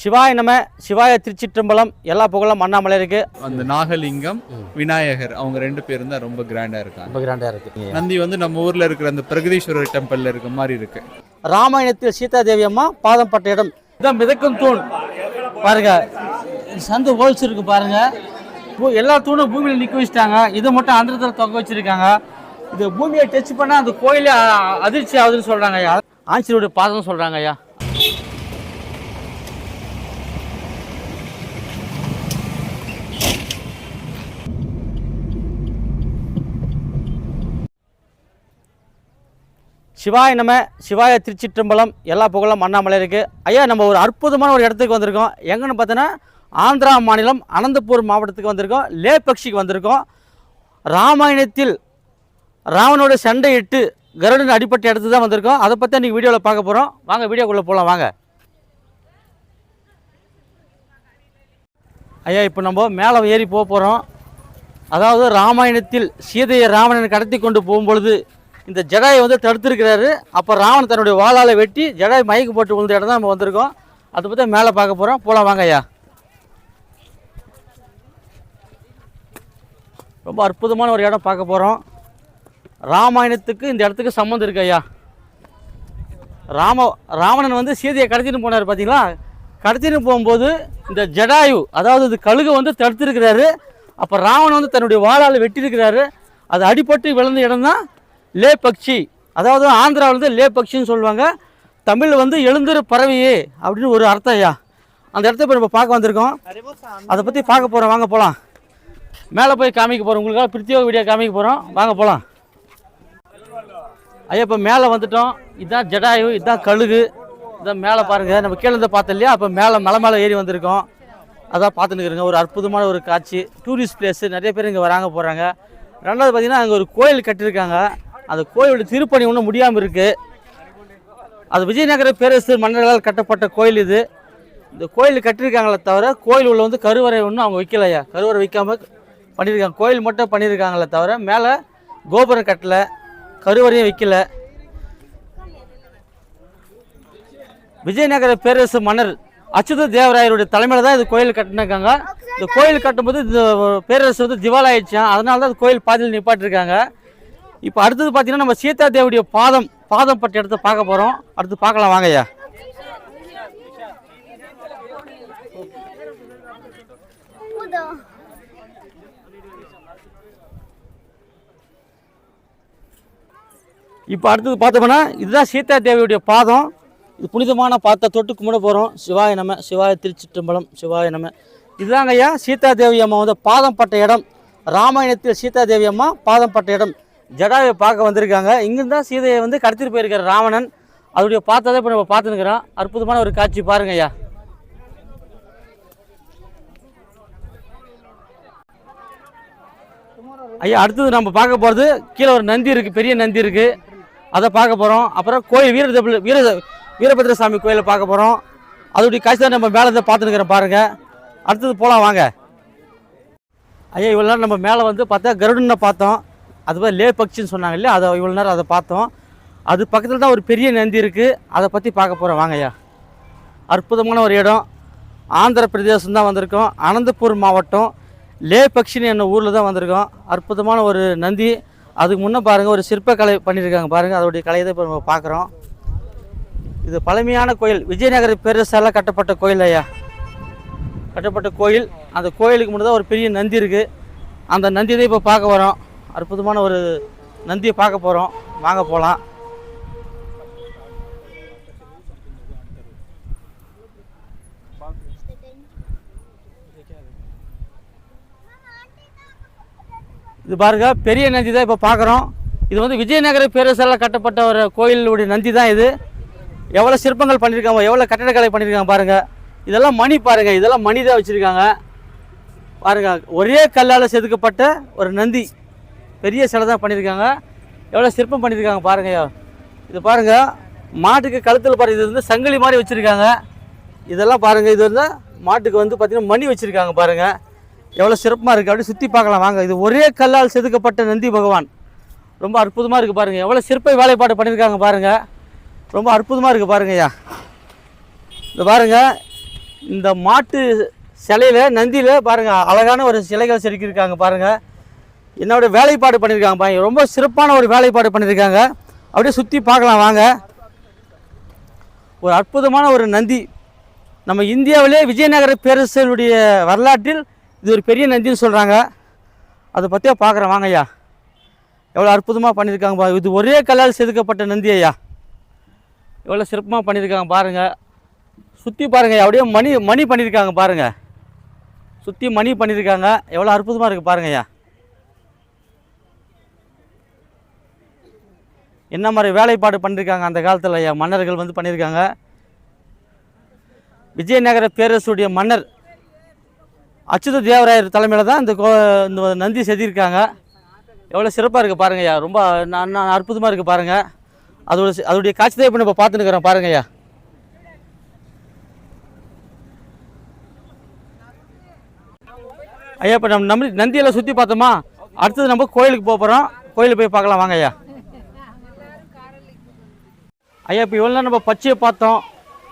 சிவாய நம சிவாய திருச்சிற்றம்பலம் எல்லா புகழும் அண்ணாமலை இருக்கு. அந்த நாகலிங்கம் விநாயகர் அவங்க ரெண்டு பேரும் தான் ரொம்ப கிராண்டா இருக்காங்க. ரொம்ப கிராண்டா இருக்கு. நந்தி வந்து நம்ம ஊர்ல இருக்கிற அந்த பிரகதீஸ்வரர் டெம்பிள்ல இருக்க மாதிரி இருக்கு. ராமாயணத்தில் சீதா தேவி அம்மா பாதம் பட்ட இடம் இதான் மிதக்கும் தூண் பாருங்க. சந்து ஹோல்ஸ் இருக்கு பாருங்க. எல்லா தூணும் பூமியில நிக்க வச்சுட்டாங்க. இதை மட்டும் அந்தரத்தில் தொங்க வச்சிருக்காங்க. இது பூமியை டச் பண்ணா அந்த கோயிலே அதிர்ச்சி ஆகுதுன்னு சொல்றாங்க ஐயா. ஆஞ்சநேயருடைய பாதம் சொல்றாங்க ஐயா. சிவாய நம சிவாய திருச்சிற்றம்பலம் எல்லா புகழும் அண்ணாமலை இருக்கு. ஐயா நம்ம ஒரு அற்புதமான ஒரு இடத்துக்கு வந்திருக்கோம். எங்கன்னு பார்த்தோன்னா ஆந்திரா மாநிலம் அனந்தபூர் மாவட்டத்துக்கு வந்திருக்கோம். லே பக்ஷிக்கு வந்திருக்கோம். ராமாயணத்தில் ராவனோட சண்டையிட்டு கருடன் அடிப்பட்ட இடத்துக்கு தான் வந்திருக்கோம். அதை பற்றி இன்றைக்கி வீடியோவில் பார்க்க போகிறோம். வாங்க வீடியோக்குள்ளே போகலாம் வாங்க. ஐயா இப்போ நம்ம மேலே ஏறி போக போகிறோம். அதாவது ராமாயணத்தில் சீதையை ராவணன் கடத்தி கொண்டு போகும்பொழுது இந்த ஜடாயை வந்து தடுத்துருக்கிறாரு. அப்போ ராவணன் தன்னுடைய வாளால் வெட்டி ஜடாய் மயக்கு போட்டு விழுந்த இடம் தான் நம்ம வந்திருக்கோம். அதை பற்றி மேலே பார்க்க போகிறோம். போகலாம் வாங்க ஐயா. ரொம்ப அற்புதமான ஒரு இடம் பார்க்க போகிறோம். ராமாயணத்துக்கு இந்த இடத்துக்கு சம்மந்தம் இருக்கு ஐயா. ராவணன் வந்து சீதையை கடத்தின்னு போனார் பார்த்தீங்களா. கடத்தின்னு போகும்போது இந்த ஜடாயு அதாவது இது கழுகை வந்து தடுத்துருக்கிறாரு. அப்போ ராவணன் வந்து தன்னுடைய வாளால் வெட்டியிருக்கிறாரு. அது அடிபட்டு விழுந்த இடம் தான் லே பக்ஷி. அதாவது ஆந்திராவில் வந்து லே பக்ஷின்னு சொல்லுவாங்க. தமிழில் வந்து எழுந்திரு பறவையே அப்படின்னு ஒரு அர்த்தம் ஐயா. அந்த இடத்த இப்போ நம்ம பார்க்க வந்திருக்கோம். அதை பற்றி பார்க்க போகிறோம். வாங்க போகலாம். மேலே போய் காமிக்க போகிறோம். உங்களுக்காக பிரத்யேக வீடியோ காமிக்க போகிறோம். வாங்க போகலாம் ஐயா. இப்போ மேலே வந்துட்டோம். இதுதான் ஜடாயு, இதுதான் கழுகு. இதான் மேலே பாருங்கள். நம்ம கீழே இருந்து பார்த்தோம் இல்லையா. அப்போ மலை மேலே ஏறி வந்திருக்கோம். அதான் பார்த்துன்னுக்குறேங்க. ஒரு அற்புதமான ஒரு காட்சி. Tourist place. நிறைய பேர் இங்கே வராங்க போகிறாங்க. ரெண்டாவது பார்த்தீங்கன்னா அங்கே ஒரு கோயில் கட்டியிருக்காங்க. அந்த கோயிலோட திருப்பணி ஒன்றும் முடியாமல் இருக்குது. அது விஜயநகர பேரரசு மன்னர்களால் கட்டப்பட்ட கோயில் இது. இந்த கோயில் கட்டியிருக்காங்களே தவிர கோயில் உள்ள வந்து கருவறை ஒன்றும் அவங்க வைக்கலையா. கருவறை வைக்காமல் பண்ணியிருக்காங்க. கோயில் மட்டும் பண்ணியிருக்காங்களே தவிர மேலே கோபுரம் கட்டலை, கருவறையும் வைக்கல. விஜயநகர பேரரசு மன்னர் அச்சுத தேவராயருடைய தலைமையில் தான் இது கோயில் கட்டினிருக்காங்க. இந்த கோயில் கட்டும்போது இந்த பேரரசு வந்து திவால் ஆயிடுச்சான். அதனால தான் கோயில் பாதியில் நிப்பாட்டிருக்காங்க. இப்போ அடுத்தது பார்த்தீங்கன்னா நம்ம சீதா தேவியுடைய பாதம் பட்ட இடத்த பார்க்க போகிறோம். அடுத்து பார்க்கலாம் வாங்க ஐயா. இப்போ அடுத்தது பார்த்தோம்னா இதுதான் சீதா தேவியுடைய பாதம். இது புனிதமான பாதத்தை தொட்டு கும்பிட போகிறோம். சிவாய நம சிவாய திருச்சிற்றம்பலம் சிவாய நம. இதுதாங்க ஐயா சீதா தேவி அம்மா வந்து பாதம் பட்ட இடம். ராமாயணத்தில் சீதா தேவி அம்மா பாதம் பட்ட இடம். ஜடாவை பார்க்க வந்திருக்காங்க. இங்கிருந்து தான் சீதையை வந்து கடத்திட்டு போயிருக்கார் ராவணன். அதோடைய பார்த்ததை இப்போ நம்ம பார்த்துன்னுக்கிறோம். அற்புதமான ஒரு காட்சி பாருங்க ஐயா. ஐயா அடுத்தது நம்ம பார்க்க போகிறது கீழே ஒரு நந்தி இருக்குது, பெரிய நந்தி இருக்குது. அதை பார்க்க போகிறோம். அப்புறம் கோயில் வீரபத்ர சாமி கோயிலை பார்க்க போகிறோம். அதோடைய காட்சி தான் நம்ம மேலே பார்த்துன்னுக்கிறோம் பாருங்கள். அடுத்தது போகலாம் வாங்க ஐயா. இவ்வளோ நேரம் நம்ம மேலே வந்து பார்த்தா கருடனை பார்த்தோம். அதுபோல் லே பக்ஷின்னு சொன்னாங்க இல்லையா. அதை இவ்வளோ நேரம் அதை பார்த்தோம். அது பக்கத்தில் தான் ஒரு பெரிய நந்தி இருக்குது. அதை பற்றி பார்க்க போகிறோம் வாங்க ஐயா. அற்புதமான ஒரு இடம். ஆந்திர பிரதேசம் தான் வந்திருக்கோம். அனந்தபூர் மாவட்டம் லே பக்ஷின்னு என்ன ஊரில் தான் வந்திருக்கோம். அற்புதமான ஒரு நந்தி. அதுக்கு முன்னே பாருங்கள் ஒரு சிற்பக்கலை பண்ணியிருக்காங்க பாருங்கள். அதோடைய கலையை தான் இப்போ நம்ம பார்க்குறோம். இது பழமையான கோயில். விஜயநகர பேரரசால் கட்டப்பட்ட கோயில் ஐயா. கட்டப்பட்ட கோயில். அந்த கோயிலுக்கு முன்னே தான் ஒரு பெரிய நந்தி இருக்குது. அந்த நந்தி தான் இப்போ பார்க்க வரோம். அற்புதமான ஒரு நந்தியை பார்க்க போகிறோம். வாங்க போகலாம். இது பாருங்க பெரிய நந்தி தான் இப்போ பார்க்குறோம். இது வந்து விஜயநகர பேரரசால் கட்டப்பட்ட ஒரு கோயிலுடைய நந்தி தான் இது. எவ்வளோ சிற்பங்கள் பண்ணியிருக்காங்க, எவ்வளோ கட்டடக்கலை பண்ணியிருக்காங்க பாருங்கள். இதெல்லாம் மணி பாருங்கள். இதெல்லாம் மணி தான் வச்சுருக்காங்க பாருங்கள். ஒரே கல்லால் செதுக்கப்பட்ட ஒரு நந்தி. பெரிய சிலை தான் பண்ணியிருக்காங்க. எவ்வளோ சிற்பம் பண்ணியிருக்காங்க பாருங்கய்யா. இது பாருங்கள் மாட்டுக்கு கழுத்தில் பாருங்கள். இது வந்து சங்கிலி மாதிரி வச்சுருக்காங்க. இதெல்லாம் பாருங்கள். இது வந்து மாட்டுக்கு வந்து பார்த்திங்கன்னா மணி வச்சுருக்காங்க பாருங்கள். எவ்வளோ சிறப்பாக இருக்குது. அப்படியே சுற்றி பார்க்கலாம் வாங்க. இது ஒரே கல்லால் செதுக்கப்பட்ட நந்தி பகவான். ரொம்ப அற்புதமாக இருக்குது பாருங்கள். எவ்வளோ சிற்ப வேலைப்பாடு பண்ணியிருக்காங்க பாருங்கள். ரொம்ப அற்புதமாக இருக்குது பாருங்கய்யா. இது பாருங்கள் இந்த மாட்டு சிலையில் நந்தியில் பாருங்கள் அழகான ஒரு சிலைகள் செதுக்கியிருக்காங்க பாருங்கள். என்னோட வேலைப்பாடு பண்ணியிருக்காங்க பாருங்க, ரொம்ப சிறப்பான ஒரு வேலைப்பாடு பண்ணியிருக்காங்க. அப்படியே சுற்றி பார்க்கலாம் வாங்க. ஒரு அற்புதமான ஒரு நந்தி. நம்ம இந்தியாவிலே விஜயநகர பேரரசனுடைய வரலாற்றில் இது ஒரு பெரிய நந்தின்னு சொல்கிறாங்க. அதை பற்றியே பார்க்குறேன் வாங்க ஐயா. எவ்வளோ அற்புதமாக பண்ணியிருக்காங்க பாருங்க. இது ஒரே கல்லால் செதுக்கப்பட்ட நந்தி ஐயா. எவ்வளோ சிறப்பாக பண்ணியிருக்காங்க பாருங்கள். சுற்றி பாருங்கள், அப்படியே மணி பண்ணியிருக்காங்க பாருங்கள். சுற்றி மணி பண்ணியிருக்காங்க. எவ்வளோ அற்புதமாக இருக்குது பாருங்க ஐயா. என்ன மாதிரி வேலைப்பாடு பண்ணியிருக்காங்க அந்த காலத்தில் ஐயா மன்னர்கள் வந்து பண்ணியிருக்காங்க. விஜயநகர பேரரசுடைய மன்னர் அச்சுத தேவராயர் தலைமையில் தான் இந்த நந்தி செதுக்கியிருக்காங்க. எவ்வளோ சிறப்பாக இருக்குது பாருங்க ஐயா. ரொம்ப அற்புதமாக இருக்குது பாருங்கள். அதோடைய காட்சி தான் இப்போ நம்ம பார்த்துன்னு இருக்கிறோம் பாருங்க ஐயா. ஐயா இப்போ நம்ம நந்தியெல்லாம் சுற்றி பார்த்தோமா, அடுத்தது நம்ம கோயிலுக்கு போகிறோம். கோயிலுக்கு போய் பார்க்கலாம் வாங்க ஐயா. ஐயா இப்போ இவ்வளோ நம்ம பச்சையை பார்த்தோம்,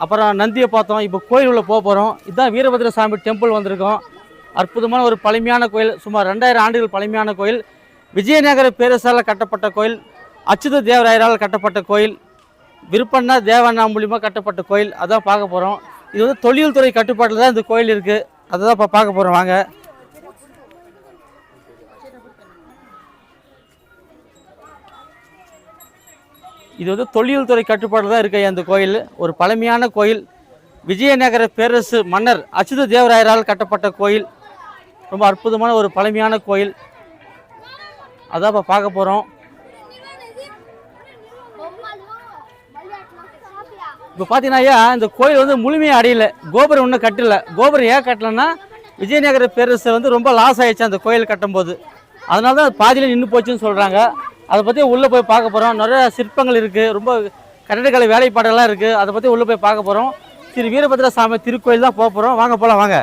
அப்புறம் நந்தியை பார்த்தோம். இப்போ கோயில் உள்ள போகிறோம். இதுதான் வீரபத்ர சாமி டெம்பிள் வந்திருக்கோம். அற்புதமான ஒரு பழமையான கோயில், சுமார் 2000 ஆண்டுகள் பழமையான கோயில். விஜயநகர பேரரசால் கட்டப்பட்ட கோயில், அச்சுத தேவராயரால் கட்டப்பட்ட கோயில், விருப்பண்ணா தேவண்ணா மூலியமாக கட்டப்பட்ட கோயில். அதான் பார்க்க போகிறோம். இது வந்து தொழில் துறை கட்டுப்பாட்டில் தான் இந்த கோயில் இருக்குது. அதை தான் இப்போ பார்க்க போகிறோம் வாங்க. இது வந்து தொழில் துறை கட்டுப்பாடு தான் இருக்கு அந்த கோயில். ஒரு பழமையான கோயில். விஜயநகர பேரரசு மன்னர் அச்சுத தேவராயரால் கட்டப்பட்ட கோயில். ரொம்ப அற்புதமான ஒரு பழமையான கோயில். அதான் இப்போ பார்க்க போகிறோம். இப்போ பார்த்தீங்கன்னா ஐயா இந்த கோயில் வந்து முழுமையாக அடையல, கோபுரம் ஒன்றும் கட்டல. கோபுரம் ஏன் கட்டலைன்னா விஜயநகர பேரரசு வந்து ரொம்ப லாஸ் ஆகிடுச்சு அந்த கோயில் கட்டும்போது. அதனால தான் பாதியில் நின்று போச்சுன்னு சொல்கிறாங்க. அதை பற்றி உள்ளே போய் பார்க்க போகிறோம். நிறைய சிற்பங்கள் இருக்குது, ரொம்ப கட்டடக்கலை வேலைப்பாடெல்லாம் இருக்குது. அதை பற்றி உள்ளே போய் பார்க்க போகிறோம். ஸ்ரீ வீரபத்ர சாமி திருக்கோயில் தான் போக போகிறோம். வாங்க போகலாம் வாங்க.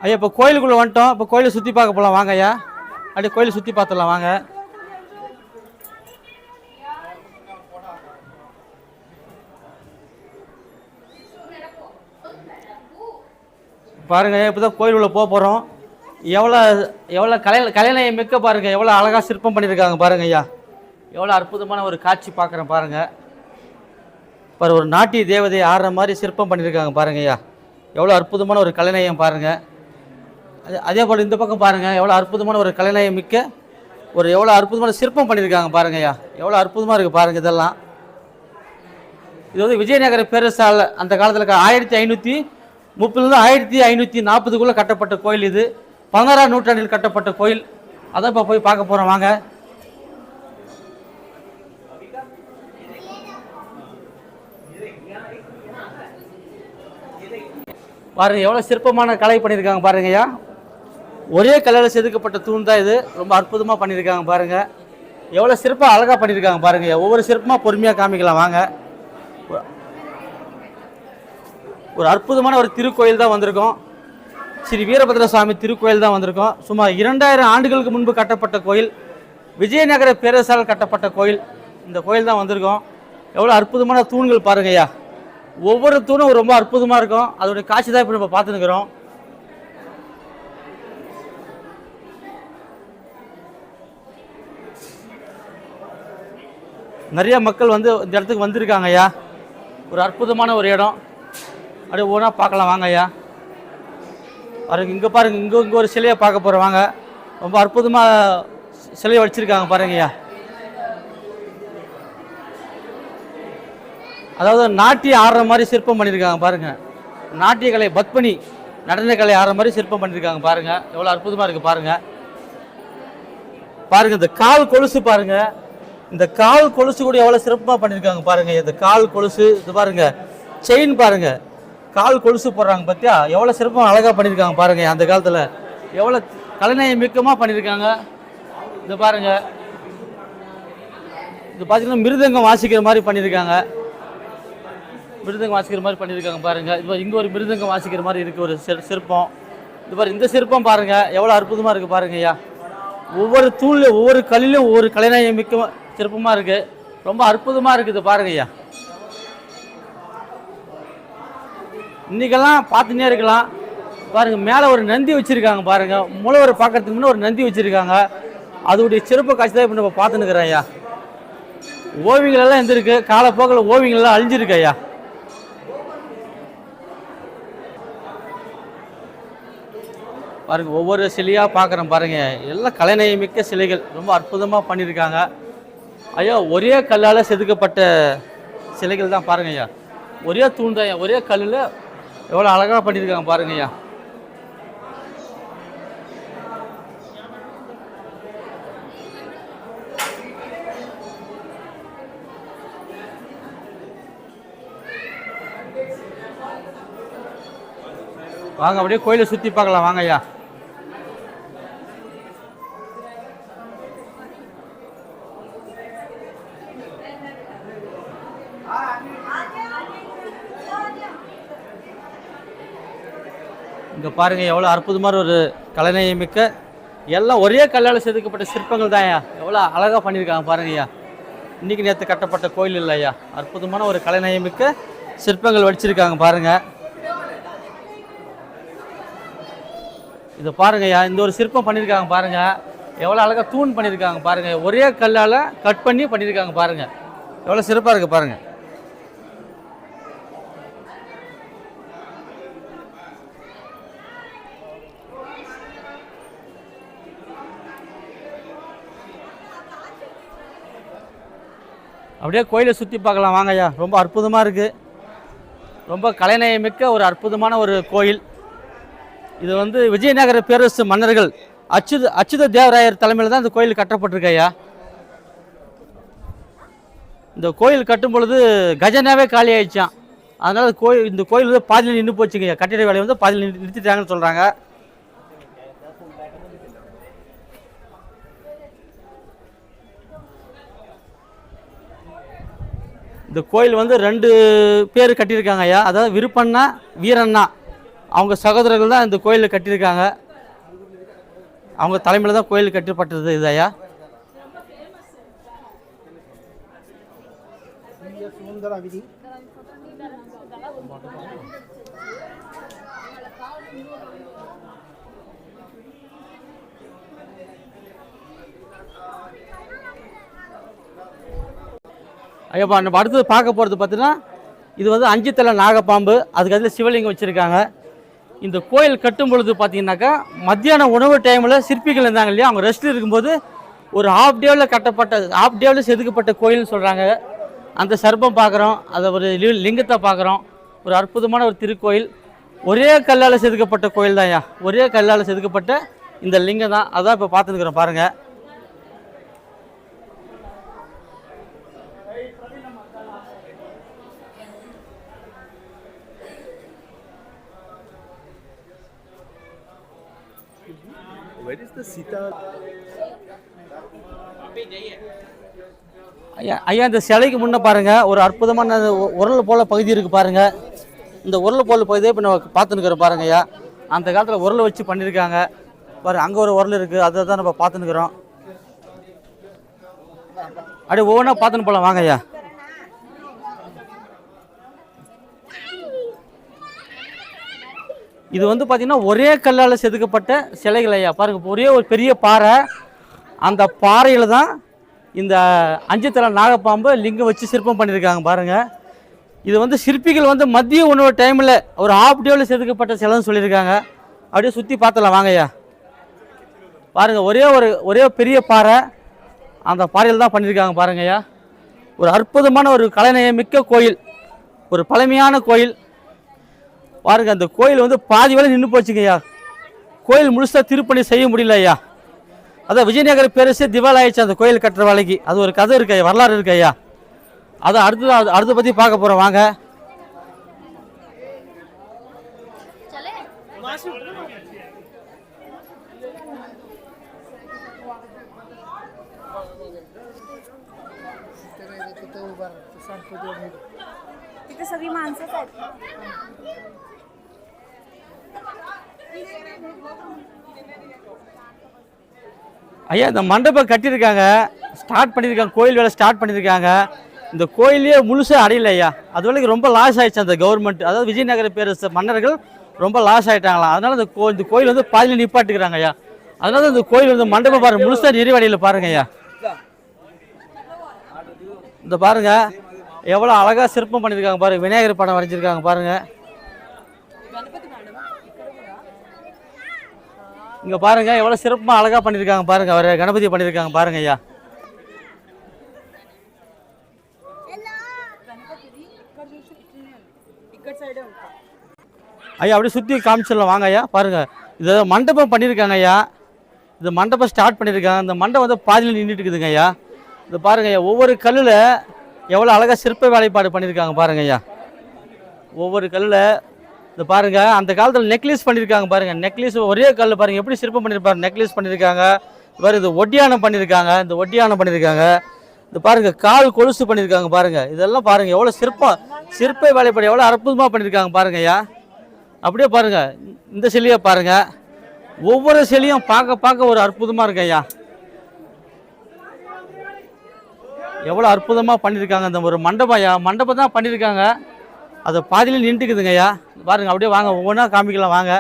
ஐயா இப்போ கோயிலுக்குள்ளே வந்துட்டோம். இப்போ கோயிலை சுற்றி பார்க்க போகலாம் வாங்க ஐயா. அப்படியே கோயிலை சுற்றி பார்த்துடலாம் வாங்க. பாருங்கள் இப்போ தான் கோயில் உள்ள போக போகிறோம். எவ்வளோ கலைநயம் மிக்க பாருங்கள், எவ்வளோ அழகாக சிற்பம் பண்ணியிருக்காங்க பாருங்கள் ஐயா. எவ்வளோ அற்புதமான ஒரு காட்சி பார்க்குறேன் பாருங்கள். பாரு ஒரு நாட்டிய தேவதை ஆடுற மாதிரி சிற்பம் பண்ணியிருக்காங்க பாருங்கள் ஐயா. எவ்வளோ அற்புதமான ஒரு கலைநயம் பாருங்கள். அதே போல் இந்த பக்கம் பாருங்கள், எவ்வளோ அற்புதமான ஒரு கலைநயம் மிக்க ஒரு எவ்வளோ அற்புதமான சிற்பம் பண்ணியிருக்காங்க பாருங்கள் ஐயா. எவ்வளோ அற்புதமாக இருக்குது பாருங்கள். இதெல்லாம் இது வந்து விஜயநகர பேரரசால் அந்த காலத்தில் 1530 1540 கட்டப்பட்ட கோயில். இது 16ஆம் நூற்றாண்டில் கட்டப்பட்ட கோயில். அதான் இப்போ போய் பார்க்க போகிறோம் வாங்க. பாருங்கள் எவ்வளோ சிற்பமான கலை பண்ணியிருக்காங்க பாருங்க ஐயா. ஒரே கல்லில் செதுக்கப்பட்ட தூண் தான் இது. ரொம்ப அற்புதமாக பண்ணியிருக்காங்க பாருங்கள். எவ்வளோ சிற்பம் அழகாக பண்ணியிருக்காங்க பாருங்க ஐயா. ஒவ்வொரு சிற்பமாக பொறுமையாக காமிக்கலாம் வாங்க. ஒரு அற்புதமான ஒரு திருக்கோயில் தான் வந்திருக்கோம். ஸ்ரீ வீரபத்ர சாமி திருக்கோயில் தான் வந்திருக்கோம். சுமார் 2000 ஆண்டுகளுக்கு முன்பு கட்டப்பட்ட கோயில். விஜயநகர பேரரசால் கட்டப்பட்ட கோயில். இந்த கோயில் தான் வந்திருக்கோம். எவ்வளோ அற்புதமான தூண்கள் பாருங்க ஐயா. ஒவ்வொரு தூணும் ரொம்ப அற்புதமாக இருக்கும். அதோடைய காட்சி தான் இப்போ நம்ம பார்த்துருக்குறோம். நிறைய மக்கள் வந்து இந்த இடத்துக்கு வந்திருக்காங்க ஐயா. ஒரு அற்புதமான ஒரு இடம். அப்படியே ஒன்றா பார்க்கலாம் வாங்க ஐயா. பாருங்க இங்கே பாருங்கள், இங்கே ஒரு சிலையை பார்க்க போகிறோம் வாங்க. ரொம்ப அற்புதமாக சிலையை வச்சுருக்காங்க பாருங்க ஐயா. அதாவது நாட்டியம் ஆடுற மாதிரி சிற்பம் பண்ணியிருக்காங்க பாருங்கள். நாட்டிய கலை பத்மினி நடனக்கலை ஆடுற மாதிரி சிற்பம் பண்ணியிருக்காங்க பாருங்கள். எவ்வளோ அற்புதமாக இருக்குது பாருங்கள். பாருங்கள் இந்த கால் கொலுசு பாருங்கள். இந்த கால் கொலுசு கூட எவ்வளோ சிறப்பாக பண்ணியிருக்காங்க பாருங்கள். இந்த கால் கொலுசு இது பாருங்கள். செயின் பாருங்கள், கால் கொலுசு போடுறாங்க பார்த்தியா, எவ்வளோ சிறப்பாக அழகாக பண்ணியிருக்காங்க பாருங்கள். அந்த காலத்தில் எவ்வளோ கலைநயம் மிக்கமாக பண்ணியிருக்காங்க. இது பாருங்கள், இது பார்த்தீங்கன்னா மிருதங்கம் வாசிக்கிற மாதிரி பண்ணியிருக்காங்க. மிருதங்கம் வாசிக்கிற மாதிரி பண்ணியிருக்காங்க பாருங்கள். இப்போ இங்கே ஒரு மிருதங்கம் வாசிக்கிற மாதிரி இருக்குது ஒரு சிற்பம். இது பாரு இந்த சிற்பம் பாருங்கள், எவ்வளோ அற்புதமாக இருக்குது பாருங்க ஐயா. ஒவ்வொரு தூண்ல ஒவ்வொரு கல்லிலும் ஒவ்வொரு கலைநயம் மிக்க சிற்பமாக இருக்குது. ரொம்ப அற்புதமாக இருக்குது பாருங்க ஐயா. இன்றைக்கெல்லாம் பார்த்துன்னே இருக்கலாம். பாருங்கள், மேலே ஒரு நந்தி வச்சுருக்காங்க பாருங்கள். மூலவரை பார்க்கறதுக்கு முன்னே ஒரு நந்தி வச்சுருக்காங்க. அதோடைய சிறப்பு காட்சி தான் இப்போ நம்ம பார்த்துன்னுக்குறோம் ஐயா. ஓவியங்கள் எல்லாம் இருந்திருக்கு, காலப்போக்கில் ஓவியங்கள் எல்லாம் அழிஞ்சிருக்கு ஐயா. பாருங்க, ஒவ்வொரு சிலையாக பார்க்குறேன் பாருங்க. எல்லாம் கலைநயமிக்க சிலைகள், ரொம்ப அற்புதமாக பண்ணியிருக்காங்க ஐயா. ஒரே கல்லால் செதுக்கப்பட்ட சிலைகள் தான் பாருங்க ஐயா. ஒரே தூண் தான் ஐயா, ஒரே கல்லில் எவ்வளோ அழகாக பண்ணியிருக்காங்க பாருங்க ஐயா. வாங்க, அப்படியே கோயிலை சுற்றி பார்க்கலாம் வாங்க ஐயா. இங்கே பாருங்க, எவ்வளோ அற்புதமான ஒரு கலைநயமிக்க, எல்லாம் ஒரே கல்லால் செதுக்கப்பட்ட சிற்பங்கள் தான் ஐயா. எவ்வளோ அழகாக பண்ணியிருக்காங்க பாருங்க ஐயா. இன்றைக்கி நேற்று கட்டப்பட்ட கோயில் இல்லை ஐயா. அற்புதமான ஒரு கலைநயமிக்க சிற்பங்கள் வடிச்சிருக்காங்க பாருங்க. இதை பாருங்க ஐயா, இந்த ஒரு சிற்பம் பண்ணியிருக்காங்க பாருங்க. எவ்வளோ அழகாக தூண் பண்ணியிருக்காங்க பாருங்க. ஒரே கல்லால் கட் பண்ணி பண்ணியிருக்காங்க பாருங்க. எவ்வளோ சிறப்பாக இருக்குது பாருங்க. அப்படியே கோயிலை சுற்றி பார்க்கலாம் வாங்க ஐயா. ரொம்ப அற்புதமாக இருக்குது. ரொம்ப கலைநயமிக்க ஒரு அற்புதமான ஒரு கோயில். இது வந்து விஜயநகர பேரரசு மன்னர்கள் அச்சுத தேவராயர் தலைமையில் தான் இந்த கோயில் கட்டப்பட்டிருக்கு ஐயா. இந்த கோயில் கட்டும் பொழுது கஜனாவே காலி ஆயிடுச்சான். அதனால் இந்த கோயில் வந்து பாதியில் நின்று போச்சுங்க ஐயா. கட்டிட வேலையை வந்து பாதியில் நிறுத்திட்டாங்கன்னு சொல்கிறாங்க. இந்த கோயில் வந்து 2 பேர் கட்டியிருக்காங்க ஐயா. அதாவது விருப்பண்ணா, வீரண்ணா, அவங்க சகோதரர்கள் தான் இந்த கோயிலில் கட்டியிருக்காங்க. அவங்க தலைமையில் தான் கோயில் கட்டப்பட்டது இது ஐயா. ஐயாப்பா, நம்ம அடுத்தது பார்க்க போகிறது பார்த்தீங்கன்னா, இது வந்து 5 தலை நாகப்பாம்பு. அதுக்கு அதில் சிவலிங்கம் வச்சுருக்காங்க. இந்த கோயில் கட்டும் பொழுது பார்த்தீங்கன்னாக்கா, மத்தியான உணவு டைமில் சிற்பிகள் இருந்தாங்க இல்லையா, அவங்க ரெஸ்ட்டில் இருக்கும்போது ஒரு ஹாஃப் டேவில் செதுக்கப்பட்ட கோயில்னு சொல்கிறாங்க. அந்த சர்ப்பம் பார்க்குறோம், அதை ஒரு லிங்கத்தை பார்க்குறோம். ஒரு அற்புதமான ஒரு திருக்கோயில். ஒரே கல்லால் செதுக்கப்பட்ட கோயில் தான் ஐயா. ஒரே கல்லால் செதுக்கப்பட்ட இந்த லிங்கம் தான். அதான் இப்போ பார்த்துருக்குறோம் பாருங்கள். Where is the Sita? ஐயா, இந்த சிலைக்கு முன்னே பாருங்கள், ஒரு அற்புதமான உரல் போல் பகுதி இருக்குது பாருங்கள். இந்த உரல் போல் பகுதியை இப்போ நம்ம பார்த்துன்னுக்கிறோம் பாருங்க ஐயா. அந்த காலத்தில் உரலை வச்சு பண்ணியிருக்காங்க பாருங்க. அங்கே ஒரு உரல் இருக்குது, அதை தான் நம்ம பார்த்துன்னுக்கிறோம். அப்படியே ஒவ்வொன்றா பார்த்துன்னு போகலாம் வாங்க ஐயா. இது வந்து பார்த்திங்கன்னா ஒரே கல்லால் செதுக்கப்பட்ட சிலைகள் ஐயா. பாருங்கள், ஒரே ஒரு பெரிய பாறை. அந்த பாறையில் தான் இந்த 5 தலை நாகப்பாம்பு லிங்கம் வச்சு சிற்பம் பண்ணியிருக்காங்க பாருங்கள். இது வந்து சிற்பிகள் வந்து மதிய உணவு டைமில் ஒரு ஹாஃப் டேவில் செதுக்கப்பட்ட சிலைன்னு சொல்லியிருக்காங்க. அப்படியே சுற்றி பார்த்தலாம் வாங்க ஐயா. பாருங்கள், ஒரே பெரிய பாறை. அந்த பாறையில் தான் பண்ணியிருக்காங்க பாருங்க ஐயா. ஒரு அற்புதமான ஒரு கலைநயமிக்க கோயில், ஒரு பழமையான கோயில் பாருங்க. அந்த கோயில் வந்து பாதி வேலை நின்று போச்சுங்க ஐயா. கோயில் முழுசாக திருப்பணி செய்ய முடியல ஐயா. அதான் விஜயநகர பேரரசே திவால் ஆயிடுச்சு அந்த கோயில் கட்டுற வேலைக்கு. அது ஒரு கதை இருக்கு ஐயா, வரலாறு இருக்கு ஐயா. அதான் அடுத்த பற்றி பார்க்க போகிறோம் வாங்க. तिथे सगळी माणसंच आहेत. ஐயா இந்த மண்டபம் கட்டியிருக்காங்க, ஸ்டார்ட் பண்ணியிருக்காங்க, கோயில் வேலை ஸ்டார்ட் பண்ணியிருக்காங்க. இந்த கோயிலே முழுசாக அடையல ஐயா. அது வரைக்கும் ரொம்ப லாஸ் ஆயிடுச்சு அந்த கவர்மெண்ட், அதாவது விஜயநகர பேரரசு மன்னர்கள் ரொம்ப லாஸ் ஆகிட்டாங்களாம். அதனால இந்த கோயில் வந்து பாதியில் நிப்பாட்டுக்கிறாங்க ஐயா. அதனால இந்த கோயில் வந்து மண்டபம் பாருங்க முழுசாக நிறைவடையில் பாருங்க ஐயா. இந்த பாருங்க எவ்வளோ அழகாக சிற்பம் பண்ணியிருக்காங்க பாருங்க, விநாயகர் படம் வரைஞ்சிருக்காங்க பாருங்க. இங்கே பாருங்க எவ்வளோ சிறப்பாக அழகாக பண்ணியிருக்காங்க பாருங்க, அவர் கணபதி பண்ணியிருக்காங்க பாருங்க ஐயா. ஐயா அப்படியே சுற்றி காமிச்சிடலாம் வாங்க ஐயா. பாருங்க இது மண்டபம் பண்ணியிருக்காங்க ஐயா. இது மண்டபம் ஸ்டார்ட் பண்ணியிருக்காங்க. இந்த மண்டபம் வந்து பாதியில் நின்றுட்டு இருக்குதுங்க ஐயா. இது பாருங்க ஐயா, ஒவ்வொரு கல்லில் எவ்வளோ அழகாக சிற்ப வேலைப்பாடு பண்ணியிருக்காங்க பாருங்க ஐயா. ஒவ்வொரு கல்லில் இது பாருங்க, அந்த காலத்தில் நெக்லஸ் பண்ணியிருக்காங்க பாருங்க. நெக்லஸ் ஒரே கல் பாருங்க எப்படி சிற்பம் பண்ணியிருப்பாரு. நெக்லஸ் பண்ணியிருக்காங்க பாருங்க, இது ஒட்டியானம் பண்ணியிருக்காங்க, இந்த ஒட்டியானம் பண்ணியிருக்காங்க. இது பாருங்க கால் கொலுசு பண்ணியிருக்காங்க பாருங்க. இதெல்லாம் பாருங்க எவ்வளோ சிற்ப வேலைப்பாடு எவ்வளோ அற்புதமாக பண்ணியிருக்காங்க பாருங்க ஐயா. அப்படியே பாருங்க இந்த சிலையை பாருங்க, ஒவ்வொரு சிலையும் பார்க்க ஒரு அற்புதமாக இருக்கு ஐயா. எவ்வளோ அற்புதமாக பண்ணியிருக்காங்க. இந்த ஒரு மண்டபம் ஐயா, மண்டபம் தான் பண்ணியிருக்காங்க. அதை பாதியில் நின்றுக்குதுங்க ஐயா. பாருங்க அப்படியே வாங்க ஒவ்வொன்றா காமிக்கலாம் வாங்க.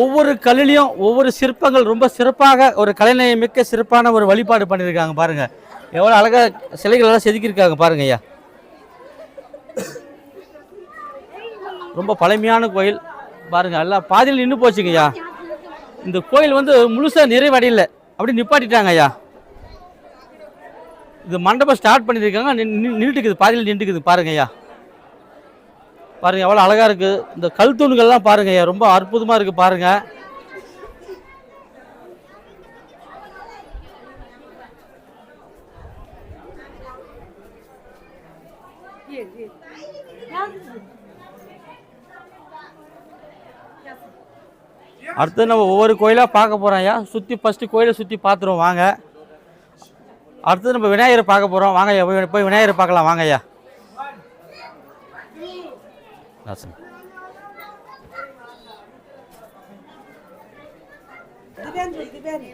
ஒவ்வொரு கல்லிலையும் ஒவ்வொரு சிற்பங்கள் ரொம்ப சிறப்பாக ஒரு கலைநயமிக்க சிறப்பான ஒரு வழிபாடு பண்ணியிருக்காங்க பாருங்க. எவ்வளோ அழகாக சிலைகள் எல்லாம் செதுக்கியிருக்காங்க பாருங்க ஐயா. ரொம்ப பழமையான கோயில் பாருங்க, எல்லாம் பாதியில் நின்று போச்சுங்க ஐயா. இந்த கோயில் வந்து முழுசாக நிறைவடையில் அப்படி நிப்பாட்டிட்டாங்க ஐயா. இது மண்டபம் ஸ்டார்ட் பண்ணியிருக்காங்க, நின்றுட்டுக்குது, பாதியில் நின்றுக்குது பாருங்க ஐயா. பாருங்க எவ்வளோ அழகாக இருக்குது. இந்த கல் தூண்கள்லாம் பாருங்க ஐயா, ரொம்ப அற்புதமாக இருக்குது பாருங்க. அடுத்து நம்ம ஒவ்வொரு கோயிலாக பார்க்க போகிறோம் ஐயா. ஃபஸ்ட்டு கோயிலை சுற்றி பார்த்துருவோம் வாங்க. அடுத்தது நம்ம விநாயகரை பார்க்க போகிறோம் வாங்க ஐயா. போய் விநாயகரை பார்க்கலாம் வாங்க ஐயா.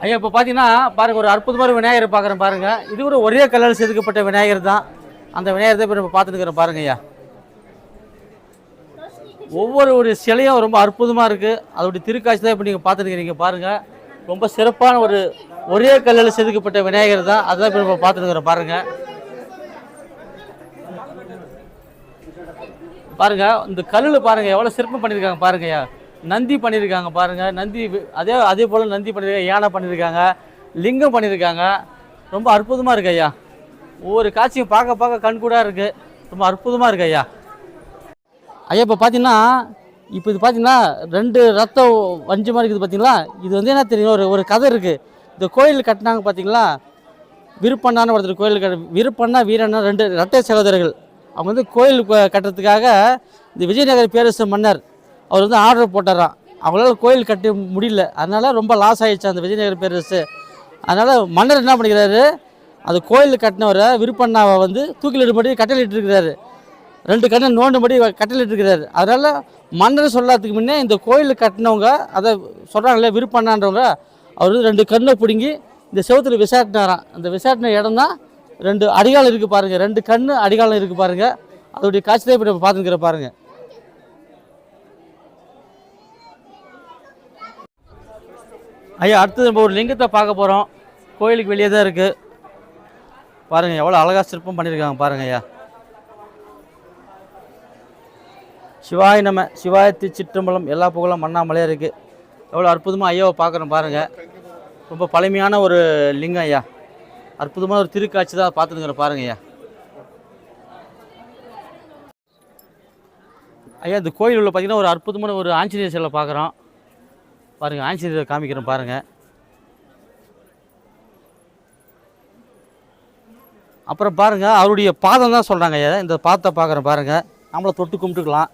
ஐயா இப்போ பார்த்தீங்கன்னா பாருங்க ஒரு அற்புதமான விநாயகரை பார்க்குறேன் பாருங்க. இது கூட ஒரே கல்லில் செதுக்கப்பட்ட விநாயகர் தான். அந்த விநாயகர் தான் இப்போ நம்ம பார்த்துட்டு இருக்கிறோம் பாருங்க ஐயா. ஒவ்வொரு சிலையும் ரொம்ப அற்புதமாக இருக்குது. அதோடைய திருக்காட்சி தான் இப்போ நீங்கள் பார்த்துருக்கிறீங்க பாருங்கள். ரொம்ப சிறப்பான ஒரே கல்லில் செதுக்கப்பட்ட விநாயகர் தான். அதுதான் இப்போ நம்ம பார்த்துருக்கிறோம் பாருங்கள். பாருங்கள் இந்த கல்லில் பாருங்கள் எவ்வளோ சிற்பம் பண்ணியிருக்காங்க பாருங்க ஐயா. நந்தி பண்ணியிருக்காங்க பாருங்கள். நந்தி அதே போல் நந்தி பண்ணியிருக்காங்க, யானை பண்ணியிருக்காங்க, லிங்கம் பண்ணியிருக்காங்க. ரொம்ப அற்புதமாக இருக்குது ஐயா. ஒவ்வொரு காட்சியும் பார்க்க கண்கூடாக இருக்குது. ரொம்ப அற்புதமாக இருக்குது ஐயா. ஐயா இப்போ பார்த்தீங்கன்னா இது பார்த்தீங்கன்னா 2 ரத்தம் வஞ்சி மாதிரி இருக்குது பார்த்தீங்களா. இது வந்து என்ன தெரியும், ஒரு கதை இருக்குது. இந்த கோயில் கட்டினாங்க பார்த்தீங்களா, விருப்பண்ணான்னு ஒருத்தர் கோயில் விருப்பண்ணா வீரண்ணா 2 இரட்டை சகோதரர்கள். அவங்க வந்து கோயில் கட்டுறதுக்காக இந்த விஜயநகர பேரரசு மன்னர் அவர் வந்து ஆர்டர் போட்டாராம். அவங்களால கோயில் கட்ட முடியல, அதனால் ரொம்ப லாஸ் ஆகிடுச்சு அந்த விஜயநகர பேரரசு. அதனால் மன்னர் என்ன பண்ணிக்கிறாரு, அது கோயில் கட்டினவரை விருப்பண்ணாவை வந்து தூக்கிலிடும்படி கட்டளையிட்டு இருக்கிறாரு. 2 கண்ணை நோண்டும்படி கட்டளையிட்டு இருக்கிறாரு. அதனால் மன்னர் சொல்லாததுக்கு முன்னே இந்த கோயில் கட்டினவங்க அதை சொல்கிறாங்களே விருப்பண்ணான்றவங்க, அவர் வந்து 2 கண்ணை பிடுங்கி இந்த செவத்தில் விசாட்டினாராம். அந்த விசாட்டின இடம் தான் 2 அடிகாலம் இருக்குது பாருங்கள். 2 கண்ணு அடிகாலம் இருக்குது பாருங்கள். அதோடைய காட்சி தான் இப்போ நம்ம பார்த்துக்கிற பாருங்கள். ஐயா அடுத்தது நம்ம ஒரு லிங்கத்தை பார்க்க போகிறோம். கோயிலுக்கு வெளியே தான் இருக்குது பாருங்கள். எவ்வளோ அழகாக சிற்பம் பண்ணியிருக்காங்க பாருங்கள் ஐயா. சிவாய நம்ம சிவாய திருச்சிற்றம்பலம் எல்லா புகழும் மண்ணாமலையாக இருக்குது. எவ்வளோ அற்புதமாக ஐயாவை பார்க்குறோம் பாருங்கள். ரொம்ப பழமையான ஒரு லிங்கம் ஐயா. அற்புதமான ஒரு திருக்காட்சி தான் பார்த்துருக்குற பாருங்க ஐயா. ஐயா இந்த கோயில் உள்ள பார்த்தீங்கன்னா ஒரு அற்புதமான ஒரு ஆஞ்சநேயர் சிலை பார்க்குறோம் பாருங்கள். ஆஞ்சநேயரை காமிக்கிறோம் பாருங்கள். அப்புறம் பாருங்கள் அவருடைய பாதம் தான் சொல்கிறாங்க ஐயா. இந்த பாதத்தை பார்க்குறோம் பாருங்கள். நம்மளை தொட்டு கும்பிட்டுக்கலாம்.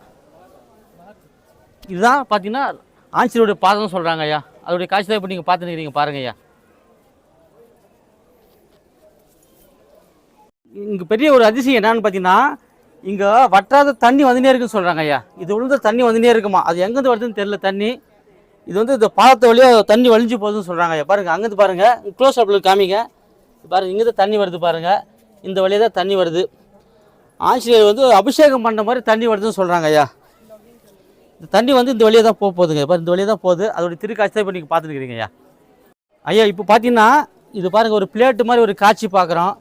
இதுதான் பார்த்தீங்கன்னா ஆஞ்சநேயருடைய பாதம் சொல்கிறாங்க ஐயா. அதோடைய காட்சி தான் இப்போ நீங்கள் பார்த்துருக்கிறீங்க பாருங்க ஐயா. இங்கே பெரிய ஒரு அதிசயம் என்னன்னு பார்த்தீங்கன்னா, இங்கே வற்றாத தண்ணி வந்துனே இருக்குன்னு சொல்கிறாங்க ஐயா. இது உள்ள தண்ணி வந்துனே இருக்குமா, அது எங்கேருந்து வருதுன்னு தெரியல தண்ணி. இது வந்து இந்த பாலத்தை வழியாக தண்ணி வழிஞ்சு போகுதுன்னு சொல்கிறாங்க ஐயா. பாருங்கள் அங்கேருந்து பாருங்கள், க்ளோஸ் அப்பில் காமிங்க. பாருங்கள் இங்கேருந்து தண்ணி வருது பாருங்கள், இந்த வழியாக தான் தண்ணி வருது. ஆஞ்சநேயர் வந்து அபிஷேகம் பண்ண மாதிரி தண்ணி வருதுன்னு சொல்கிறாங்க ஐயா. இந்த தண்ணி வந்து இந்த வழியாக தான் போகுதுங்க. பாரு இந்த வழியாக தான் போகுது. அதோடைய திருக்காட்சி தான் இப்போ நீங்கள் பார்த்துருக்கிறீங்க ஐயா. ஐயா இப்போ பார்த்தீங்கன்னா இது பாருங்கள், ஒரு பிளேட்டு மாதிரி ஒரு காட்சி பார்க்குறோம்.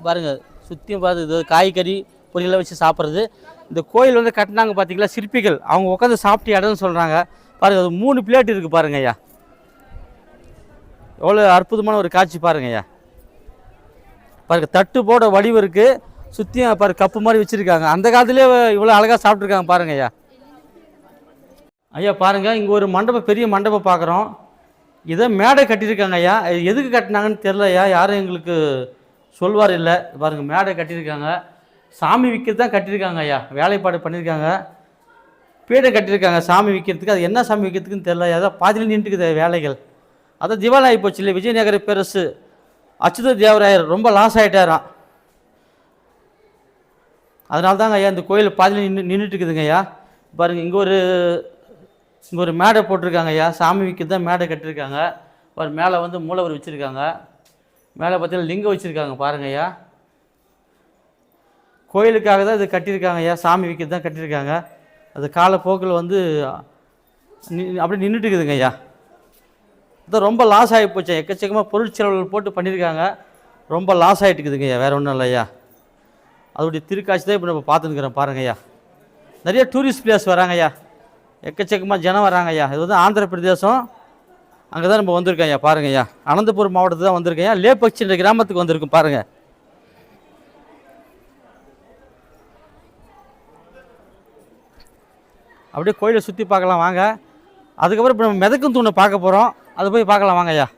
பாருங்கள் சுற்றியும் பார்த்து இது காய்கறி பொரியெல்லாம் வச்சு சாப்பிட்றது. இந்த கோயில் வந்து கட்டினாங்க பார்த்தீங்களா, சிற்பிகள் அவங்க உட்காந்து சாப்பிட்டு இடம்னு சொல்கிறாங்க. பாருங்கள் அது 3 பிளேட் இருக்குது பாருங்க ஐயா. எவ்வளோ அற்புதமான ஒரு காட்சி பாருங்க ஐயா. பாருங்கள் தட்டு போட வடிவு இருக்குது, சுற்றியும் பாரு கப்பு மாதிரி வச்சுருக்காங்க. அந்த காலத்துலேயே இவ்வளோ அழகாக சாப்பிட்ருக்காங்க பாருங்க ஐயா. ஐயா பாருங்கள் இங்கே ஒரு மண்டபம், பெரிய மண்டபம் பார்க்குறோம். இதை மேடை கட்டியிருக்காங்க ஐயா. எதுக்கு கட்டினாங்கன்னு தெரில ஐயா, யாரும் எங்களுக்கு சொல்வார் இல்லை. பாருங்கள் மேடை கட்டியிருக்காங்க, சாமி விற்கிறது தான் கட்டியிருக்காங்க ஐயா. வேலைப்பாடு பண்ணியிருக்காங்க, பீடை கட்டியிருக்காங்க சாமி விற்கிறதுக்கு. அது என்ன சாமி விற்கிறதுக்குன்னு தெரில ஐயா. அதான் பாதியில் நின்றுக்குது வேலைகள். அதான் திவால் ஆகி போச்சு இல்லை. விஜயநகர பேரரசு அச்சுத தேவராயர் ரொம்ப லாஸ் ஆகிட்டாராம். அதனால தாங்க ஐயா இந்த கோயில் பாதியில் நின்றுட்டு இருக்குதுங்க ஐயா. பாருங்கள் இங்கே ஒரு மேடை போட்டிருக்காங்க ஐயா. சாமி விற்கிறது தான் மேடை கட்டியிருக்காங்க. பாரு மேலே வந்து மூலவர் வச்சுருக்காங்க, மேலே பார்த்தீங்கன்னா லிங்கம் வச்சுருக்காங்க பாருங்க ஐயா. கோயிலுக்காக தான் இது கட்டியிருக்காங்க ஐயா, சாமி விற்கிறது தான் கட்டியிருக்காங்க. அது காலப்போக்கில் வந்து அப்படியே நின்றுட்டு இருக்குதுங்க ஐயா. அதான் ரொம்ப லாஸ் ஆகி போச்சு. எக்கச்சக்கமாக பொருட்செலவுகள் போட்டு பண்ணியிருக்காங்க, ரொம்ப லாஸ் ஆகிட்டு இருக்குதுங்க ஐயா. வேறு ஒன்றும் இல்லை ஐயா. அதோடைய திருக்காட்சி தான் இப்போ நம்ம பார்த்துருக்குறோம் பாருங்க ஐயா. நிறைய டூரிஸ்ட் பிளேஸ் வராங்க ஐயா, எக்கச்சக்கமாக ஜனம் வராங்க ஐயா. இது வந்து ஆந்திர பிரதேசம், அங்கே தான் நம்ம வந்திருக்கோம் ஐயா. பாருங்க ஐயா அனந்தபுரம் மாவட்டத்தில் தான் வந்திருக்கேன் ஐயா. லேபக்சின்ற கிராமத்துக்கு வந்திருக்கும் பாருங்கள். அப்படியே கோயிலை சுற்றி பார்க்கலாம் வாங்க. அதுக்கப்புறம் இப்போ நம்ம மிதக்கும் தூணை பார்க்க போகிறோம், அது போய் பார்க்கலாம் வாங்க ஐயா.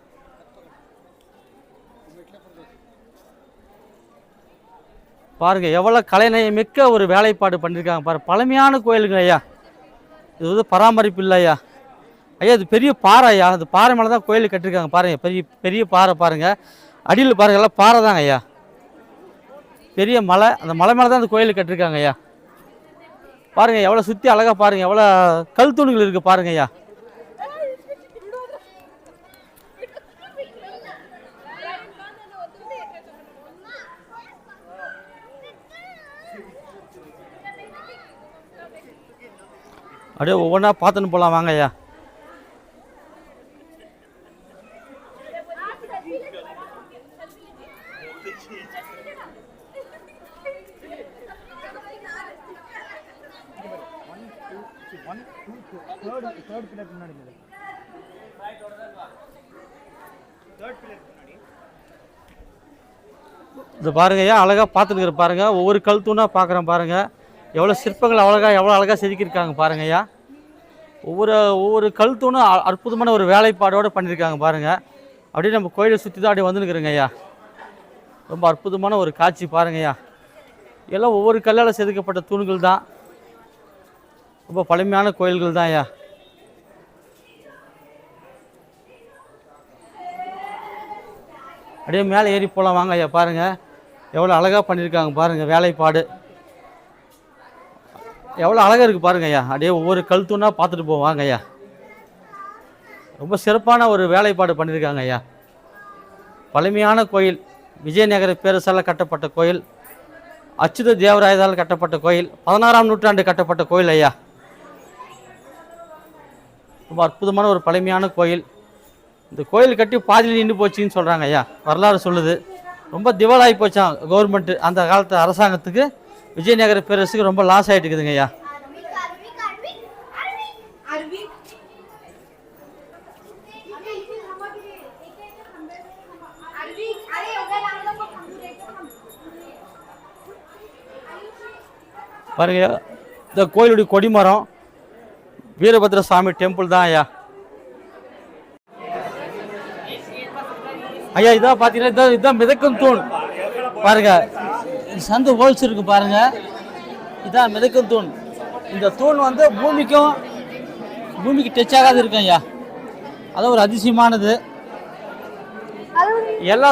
பாருங்கள் எவ்வளோ கலைநயம் மிக்க ஒரு வேலைப்பாடு பண்ணியிருக்காங்க பாருங்கள். பழமையான கோயிலுங்க ஐயா. இது வந்து பராமரிப்பு இல்லை ஐயா. ஐயா இது பெரிய பாறை ஐயா. அது பாறை மேலே தான் கோயில் கட்டியிருக்காங்க பாருங்கள். பெரிய பெரிய பாறை பாருங்கள், அடியில் பாருங்கள் எல்லாம் பாறை தாங்க ஐயா. பெரிய மலை, அந்த மலை மேலே தான் அந்த கோயில் கட்டியிருக்காங்க ஐயா. பாருங்கள் எவ்வளோ சுற்றி அழகாக பாருங்கள், எவ்வளோ கல் தூண்கள் இருக்குது பாருங்க ஐயா. அப்படியே ஒவ்வொன்றா பார்த்துன்னு போகலாம் வாங்க ஐயா. இது பாருங்க ஐயா, அழகாக பார்த்துருக்குற பாருங்க. ஒவ்வொரு கல் தூணாக பார்க்குறேன் பாருங்க. எவ்வளோ சிற்பங்கள் எவ்வளோ அழகாக செதுக்கியிருக்காங்க பாருங்க ஐயா. ஒவ்வொரு கல் தூணும் அற்புதமான ஒரு வேலைப்பாடோடு பண்ணியிருக்காங்க பாருங்க. அப்படியே நம்ம கோயிலை சுற்றி தான் அப்படியே வந்துருக்குறோங்க ஐயா. ரொம்ப அற்புதமான ஒரு காட்சி பாருங்க ஐயா. எல்லாம் ஒவ்வொரு கல்லால் செதுக்கப்பட்ட தூண்கள் தான், ரொம்ப பழமையான கோயில்கள் தான் ஐயா. அப்படியே மேலே ஏறி போகலாம் வாங்க ஐயா. பாருங்கள் எவ்வளோ அழகாக பண்ணியிருக்காங்க பாருங்கள், வேலைப்பாடு எவ்வளோ அழகாக இருக்குது பாருங்க ஐயா. அப்படியே ஒவ்வொரு கல் தூணாக பார்த்துட்டு போவோம் வாங்க ஐயா. ரொம்ப சிறப்பான ஒரு வேலைப்பாடு பண்ணியிருக்காங்க ஐயா. பழமையான கோயில், விஜயநகர பேரரசால் கட்டப்பட்ட கோயில், அச்சுத தேவராயரால் கட்டப்பட்ட கோயில், 16ஆம் நூற்றாண்டு கட்டப்பட்ட கோயில் ஐயா. ரொம்ப அற்புதமான ஒரு பழமையான கோயில். இந்த கோயில் கட்டி பாதியில் நின்று போச்சுன்னு சொல்கிறாங்க ஐயா, வரலாறு சொல்லுது. ரொம்ப திவாலாகி போச்சான் கவர்மெண்ட்டு, அந்த காலத்து அரசாங்கத்துக்கு, விஜயநகர பேரரசுக்கு ரொம்ப லாஸ் ஆகிட்டு இருக்குதுங்க ஐயா. பாருங்க இந்த கோயிலுடைய கொடிமரம் வீரபத்ர சாமி டெம்பிள் தான் ஐயா. ஐயா இதான் பார்த்தீங்கன்னா இதுதான் மிதக்கும் தூண் பாருங்க. சந்து ஹோல்ஸ் இருக்கு பாருங்க, இதான் மிதக்கும் தூண். இந்த தூண் வந்து பூமிக்கு டச் ஆகாது இருக்கும் ஐயா. அதான் ஒரு அதிசயமானது. எல்லா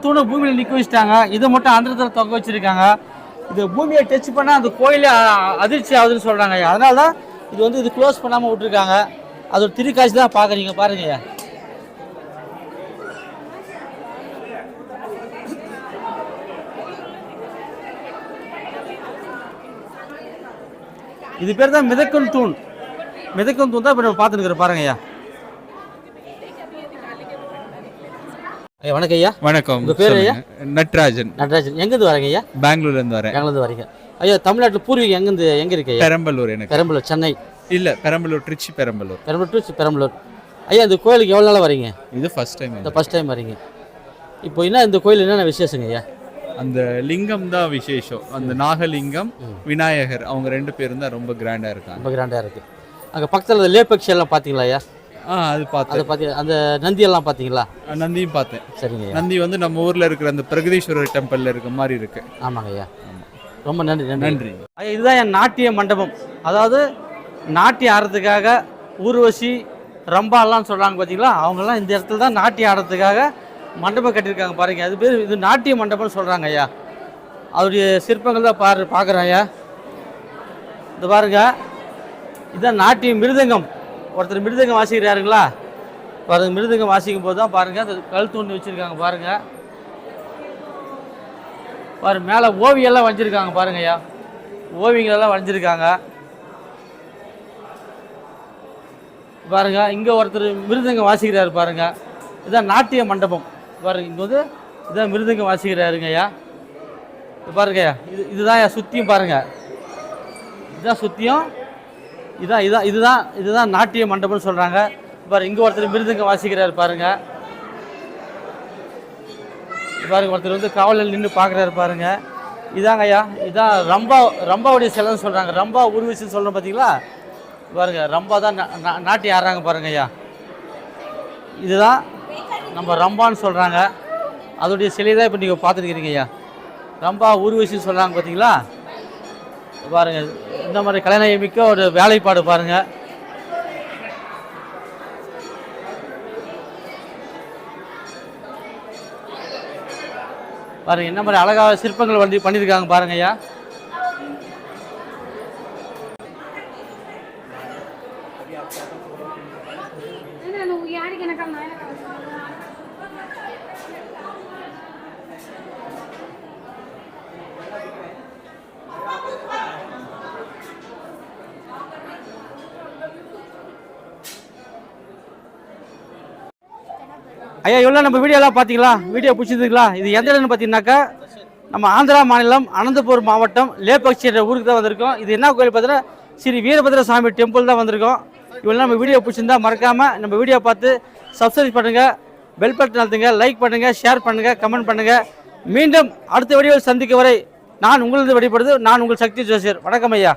தூணும் பூமியில் நிற்க வச்சுட்டாங்க, இதை மட்டும் அந்தரத்தில் தொங்க வச்சுருக்காங்க. இது பூமியை டச் பண்ணால் அந்த கோயிலே அதிர்ச்சி ஆகுதுன்னு சொல்கிறாங்க ஐயா. அதனால தான் இது க்ளோஸ் பண்ணாமல் விட்டுருக்காங்க. அது ஒரு திருக்காட்சி தான் பார்க்குறீங்க பாருங்கய்யா. இது பேர் தான் மிதக்கும் தூண். மிதக்கும் தூண் தான் இப்போ நம்ம பார்த்துருக்குறோம் பாருங்கய்யா. ஐயா வணக்கம் ஐயா. வணக்கம். உங்கள் பேர் ஐயா? நட்ராஜன். நடராஜன். எங்கேருந்து வரீங்க ஐயா? பெங்களூர்லேருந்து வரேன். பெங்களூர்ந்து வரீங்க ஐயா. தமிழ்நாட்டில் பூர்வீகம் எங்கே இருக்கு ஐயா? பெரம்பலூர். எனக்கு பெரம்பலூர் சென்னை இல்லை, பெரம்பலூர் திருச்சி பெரம்பலூர். பெரம்பலூர் டு பெரம்பலூர். ஐயா இந்த கோயிலுக்கு எவ்வளோ நாளாக வரீங்க? இது ஃபர்ஸ்ட் டைம். இந்த ஃபஸ்ட் டைம் வரீங்க. இப்போ என்ன இந்த கோயில் என்னென்ன விசேஷங்க ஐயா? அந்த லிங்கம் தான் விசேஷம். அந்த நாகலிங்கம் விநாயகர் அவங்க 2 பேரும் தான் ரொம்ப கிராண்டாக இருக்காங்க. ரொம்ப கிராண்டாக இருக்குது. அங்கே பக்கத்தில் லேபக்ஷி எல்லாம் பார்த்தீங்களா ஐயா? அது பார்த்தேன். பார்த்தீங்க அந்த நந்தியெல்லாம் பார்த்தீங்களா? நந்தியும் பார்த்தேன். சரிங்க ஐயா. நந்தி வந்து நம்ம ஊரில் இருக்கிற அந்த பிரகதீஸ்வரர் டெம்பிளில் இருக்க மாதிரி இருக்கு. ஆமாங்க ஐயா. ரொம்ப நன்றி நன்றி ஐயா. இதுதான் என் நாட்டிய மண்டபம். அதாவது நாட்டியம் ஆடுறதுக்காக ஊர்வசி ரம்பாலாம் சொல்கிறாங்க பார்த்தீங்களா, அவங்கெல்லாம் இந்த இடத்துல தான் நாட்டியம் ஆடுறதுக்காக மண்டபம் கட்டியிருக்காங்க பாருங்க. அது பேர் இது நாட்டிய மண்டபம்னு சொல்கிறாங்க ஐயா. அவருடைய சிற்பங்கள் தான் பார்க்குறேன் ஐயா. இது பாருங்க, இதுதான் நாட்டிய மிருதங்கம். ஒருத்தர் மிருதங்கம் வாசிக்கிறாருங்களா பாருங்க. மிருதங்கம் வாசிக்கும் போது தான் பாருங்கள் அந்த கல் தூண்டி வச்சுருக்காங்க பாருங்கள். பாரு மேலே ஓவியெல்லாம் வரைஞ்சிருக்காங்க பாருங்க ஐயா. ஓவியங்களெல்லாம் வரைஞ்சிருக்காங்க பாருங்க. இங்கே ஒருத்தர் மிருதங்கம் வாசிக்கிறாரு பாருங்க. இதுதான் நாட்டிய மண்டபம் பாருங்க. இங்கே வந்து இதுதான் மிருதங்கம் வாசிக்கிறாருங்க ஐயா. இது பாருங்க ஐயா. இதுதான் ஐயா சுற்றியும் பாருங்க. இதுதான் சுற்றியும். இதுதான் நாட்டிய மண்டபம்னு சொல்கிறாங்க பாருங்க. இங்கே ஒருத்தர் மிருதங்கம் வாசிக்கிறாரு பாருங்க. பாருங்க ஒருத்தர் வந்து காவலில் நின்று பார்க்குறாரு பாருங்க. இதாங்க ஐயா. இதான் ரம்பாவுடைய சிலைன்னு சொல்கிறாங்க. ரம்பா உருவசின்னு சொல்கிறோம் பார்த்தீங்களா பாருங்க. ரம்பா தான் நாட்டியம் ஆடுறாங்க பாருங்க ஐயா. இதுதான் நம்ம ரம்பான்னு சொல்கிறாங்க. அதோடைய சிலை தான் இப்போ நீங்கள் பார்த்துருக்கிறீங்க ஐயா. ரம்பா உருவசின்னு சொல்கிறாங்க பார்த்தீங்களா பாருங்க. இந்த மாதிரி கலைநயமிக்க ஒரு வேலைப்பாடு பாருங்க. பாருங்க என்ன மாதிரி அழகாக சிற்பங்கள் வந்து பண்ணியிருக்காங்க பாருங்க ஐயா. ஐயா இவ்வளோ நம்ம வீடியோலாம் பார்த்தீங்களா? வீடியோ பிடிச்சிருந்துங்களா? இது எந்த இடம்னு பார்த்தீங்கன்னாக்கா நம்ம ஆந்திரா மாநிலம் அனந்தபூர் மாவட்டம் லேபக்ஷி என்ற ஊருக்கு தான் வந்திருக்கோம். இது என்ன கோயில் பார்த்தீங்கன்னா ஸ்ரீ வீரபத்ர சாமி டெம்பிள் தான் வந்திருக்கோம். இவ்வளோ நம்ம வீடியோ பிடிச்சிருந்தா மறக்காமல் நம்ம வீடியோ பார்த்து சப்ஸ்கிரைப் பண்ணுங்கள், பெல் பட்டன் அழுத்துங்க, லைக் பண்ணுங்கள், ஷேர் பண்ணுங்கள், கமெண்ட் பண்ணுங்கள். மீண்டும் அடுத்த வீடியோவில் சந்திக்க வரை நான் உங்களது வெளிப்படுது. நான் உங்கள் சக்தி ஜோசியர். வணக்கம் ஐயா.